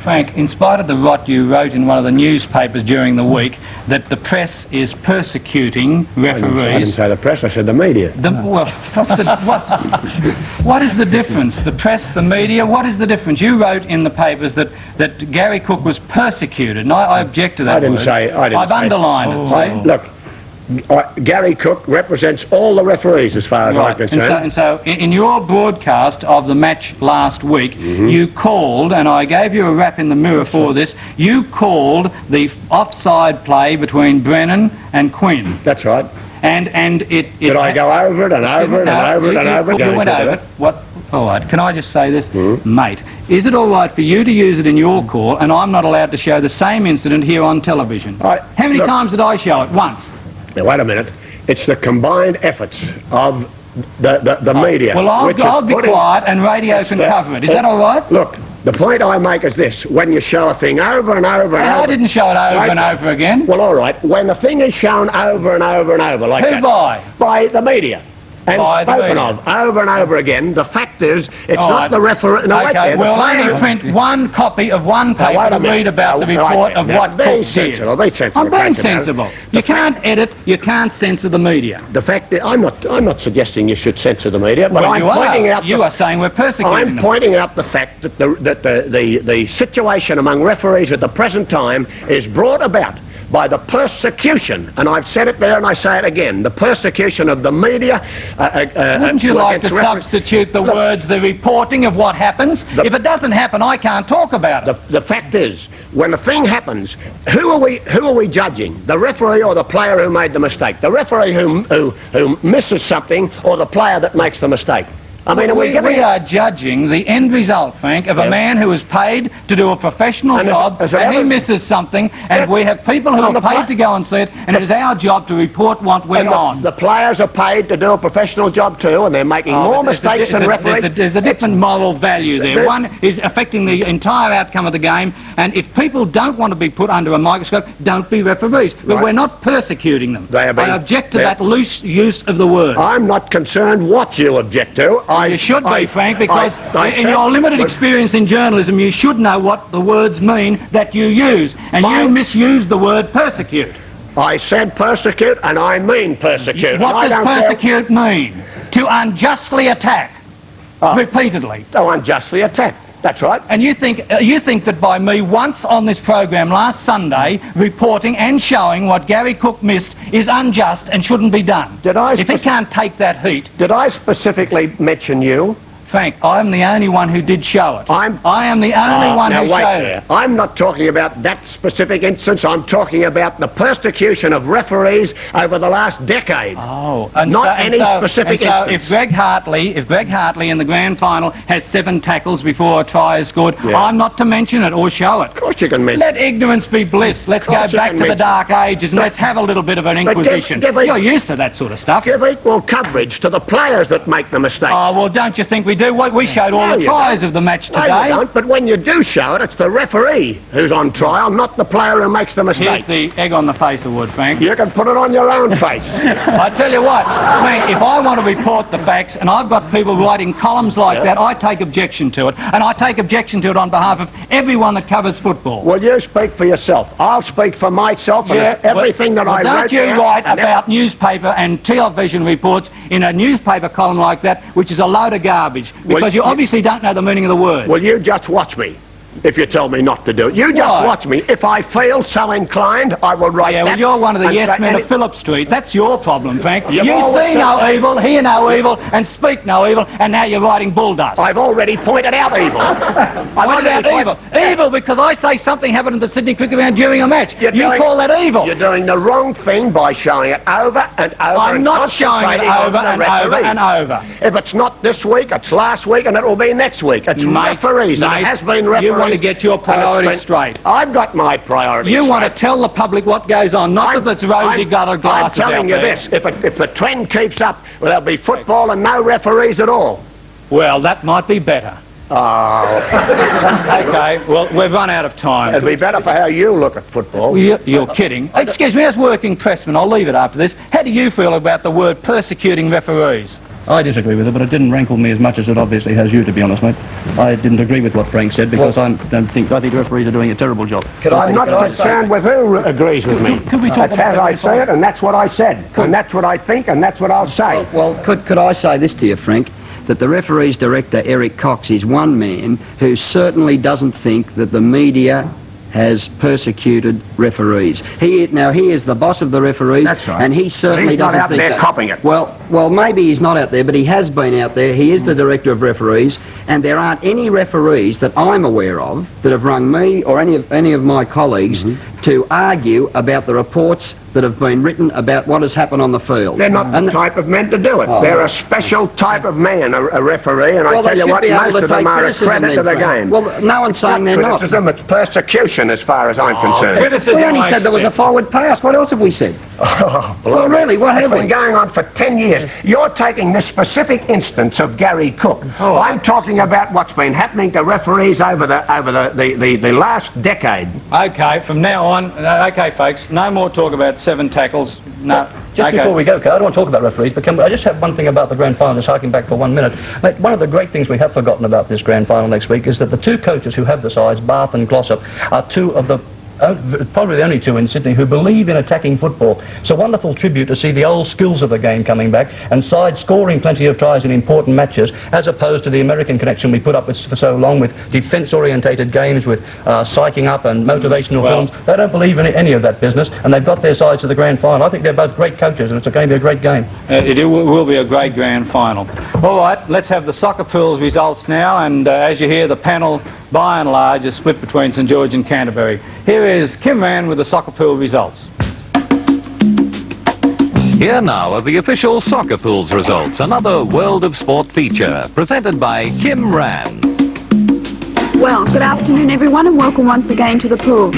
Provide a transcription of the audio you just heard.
Frank, in spite of the rot you wrote in one of the newspapers during the week that the press is persecuting referees... I didn't say the press, I said the media. What is the difference? The press, the media, what is the difference? You wrote in the papers that Gary Cook was persecuted, and I object to that word. I've underlined it. Look, Gary Cook represents all the referees as far as I'm concerned. And so in your broadcast of the match last week, you called, and I gave you a rap in the mirror for this, you called the offside play between Brennan and Quinn. That's right. And Did I go over it and over it and over it and over it? You went over it. What? All right, can I just say this? Mate, is it all right for you to use it in your call and I'm not allowed to show the same incident here on television? How many times did I show it? Once. Now, wait a minute. It's the combined efforts of the media. Well, I'll be quiet and radio can cover it. Is that all right? Look, the point I make is this. When you show a thing over and over and over... I didn't show it over and over again. Well, all right. When the thing is shown over and over and over like that... Who by? By the media. And spoken of over and over again. The fact is, it's not the referee... No, okay, we'll only print one copy of one paper to read about the report of what Cook did. Be sensible. I'm being sensible. You can't edit, you can't censor the media. The fact is, I'm not suggesting you should censor the media, but well, I'm pointing out... You are saying we're persecuting them. I'm pointing out the fact that the situation among referees at the present time is brought about by the persecution, and I've said it there and I say it again, the persecution of the media... Wouldn't you like to substitute the words, the reporting of what happens? If it doesn't happen, I can't talk about it. The fact is, when a thing happens, who are we judging? The referee or the player who made the mistake? The referee who misses something or the player that makes the mistake? I mean, we are judging the end result, Frank, of a man who is paid to do a professional job, and he misses something, and we have people who are paid to go and see it, and it is our job to report what went on. The players are paid to do a professional job too, and they're making more mistakes than referees. There's a different moral value there. One is affecting the entire outcome of the game, and if people don't want to be put under a microscope, don't be referees. But we're not persecuting them. I object to that loose use of the word. I'm not concerned what you object to. You should be, Frank, because in your limited experience in journalism, you should know what the words mean that you use. And you misuse the word persecute. I said persecute, and I mean persecute. What does persecute mean? To unjustly attack. Repeatedly. To unjustly attack. That's right. And you think that by me once on this program last Sunday reporting and showing what Gary Cook missed is unjust and shouldn't be done. If he can't take that heat... Did I specifically mention you? Frank, I'm the only one who did show it. I am the only one who showed it. I'm not talking about that specific instance. I'm talking about the persecution of referees over the last decade. Not any specific instance. If Greg Hartley in the grand final has 7 tackles before a try is scored, I'm not to mention it or show it. Of course you can mention it. Let ignorance be bliss. Let's go back to the Dark Ages and let's have a little bit of an inquisition. You're used to that sort of stuff. Give equal coverage to the players that make the mistakes. Oh, well, don't you think we do? We showed all the tries of the match today. No, you don't, but when you do show it, it's the referee who's on trial, not the player who makes the mistake. Here's the egg on the face award, Frank. You can put it on your own face. I tell you what, Frank, if I want to report the facts, and I've got people writing columns like that, I take objection to it, and I take objection to it on behalf of everyone that covers football. Well, you speak for yourself. I'll speak for myself and everything that I wrote. Don't you write about newspaper and television reports in a newspaper column like that, which is a load of garbage, because you obviously don't know the meaning of the word. Well, you just watch me if you tell me not to do it. You just watch me. If I feel so inclined, I will write that. Well, you're one of the yes men of Phillip Street. That's your problem, Frank. You see no evil, hear no evil, and speak no evil, and now you're writing bulldust. I've already pointed out evil. Pointed out evil? Evil because I say something happened at the Sydney Cricket Ground during a match. You call that evil. You're doing the wrong thing by showing it over and over. I'm not showing it over and over and over. If it's not this week, it's last week, and it will be next week. It's referees. It has been referees. You want to get your priorities straight. I've got my priorities You want to tell the public what goes on, not that it's rosy-coloured glasses I'm telling you this, if the trend keeps up, well, there'll be football and no referees at all. Well, that might be better. Okay, well, we've run out of time. It'd be better for how you look at football. You're kidding. Excuse me, as working pressman, I'll leave it after this. How do you feel about the word persecuting referees? I disagree with it, but it didn't rankle me as much as it obviously has you, to be honest, mate. I didn't agree with what Frank said because I think referees are doing a terrible job. I'm not concerned with who agrees with me. That's how I say it, and that's what I said. And that's what I think, and that's what I'll say. Well, could I say this to you, Frank? That the referees director, Eric Cox, is one man who certainly doesn't think that the media has persecuted referees. He is the boss of the referees. That's right. And he certainly doesn't think that. He's not out there copying it. Well, maybe he's not out there, but he has been out there. He is the director of referees, and there aren't any referees that I'm aware of that have rung me or any of my colleagues to argue about the reports that have been written about what has happened on the field. They're not the type of men to do it. They're a special type of man, a referee, and I tell you what, most of them are a credit to the game. Well, no one's saying they're not. Criticism, it's persecution as far as I'm concerned. We only said there was a forward pass. What else have we said? Well, really, what have we? It's been going on for 10 years. You're taking this specific instance of Gary Cook. I'm talking about what's been happening to referees over the last decade. Okay, from now on, okay, folks, no more talk about 7 tackles. No. Just before we go, I don't want to talk about referees, but I just have one thing about the grand final, just harking back for 1 minute. Mate, one of the great things we have forgotten about this grand final next week is that the 2 coaches who have the sides, Bath and Glossop, are 2 of the probably the only 2 in Sydney who believe in attacking football. It's a wonderful tribute to see the old skills of the game coming back and sides scoring plenty of tries in important matches, as opposed to the American connection we put up with for so long with defence-orientated games, with psyching up and motivational films. They don't believe in any of that business, and they've got their sides to the grand final. I think they're both great coaches, and it's going to be a great game. It will be a great grand final. All right, let's have the soccer pools results now, and as you hear, the panel by and large is split between St George and Canterbury. Here is Kim Rann with the soccer pool results. Here now are the official soccer pools results, another World of Sport feature, presented by Kim Rann. Well, good afternoon everyone, and welcome once again to the pools.